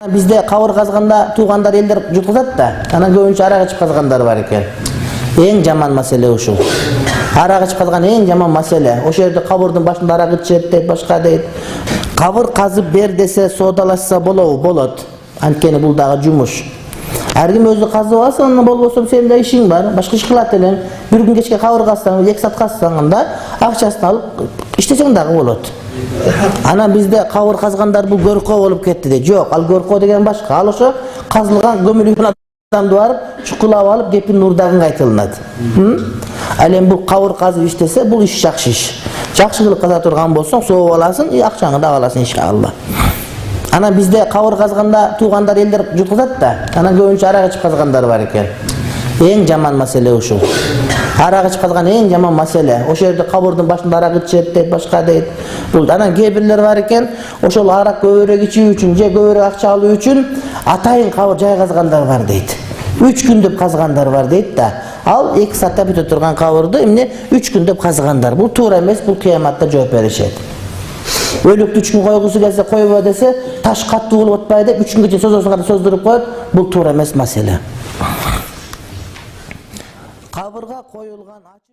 Bizde kavur kazganda tuğanlar eldir jutquzat da, ana көбүнчө arak içip kazganдар бар экен. Эң жаман маселе ушул. Arak içip kazgan эң жаман маселе. Ошол жерде кабырдын башында arak içет дейт, башка дейт. Кабыр казып бер десе, содалашса болот. Анткени бул дагы жумуш. Ар ким өзү казып алса, андан болбосо сенин да ишиң бар. Башка иш кылат элең. Bir gün кечке кабыр казсаң, 2 саат казсаң анда акчасын алып иштесең дагы болот. Ана bizde kavur kazganдар бул көркө болуп кетти дейт. Жок, ал көркө деген башка. Ал ошо казылган көмүлгөн адамды барып чукулап алып кепин нурдагын кайтылынат. Ал эми бул кавыр казып иштесе, бул иш жакшы иш. Жакшы кылып каза турган болсоң, сооп аласың, акчаңды да аласың иншалла. Ана bizde kavur kazganda tuğanдар элдер jutquzat da, ana көбүнчө arak içip kazganдар бар экен. Эң жаман маселе ушул. Arak içip kazgan эң жаман маселе. Ошол жерде кабырдын башында arak içет дейт, башка дейт. Бул анан кээ бирлер бар экен, ошол arak көбүрөөк ичүү үчүн же көбүрөөк акча алуу үчүн атайын кабыр жай казгандар бар дейт. 3 күн деп казгандар бар дейт да. Ал 2 саатта бүтө турган кабырды эмне 3 күн деп казгандар. Бул туура эмес, бул кыяматта жооп беришет. Өлүктү 3 күн койгусу келсе койбо десе, таш каттуу болуп атпайбы деп 3 күнгө чейин создуруп коет. Бул туура эмес маселе. Кабырга коюлган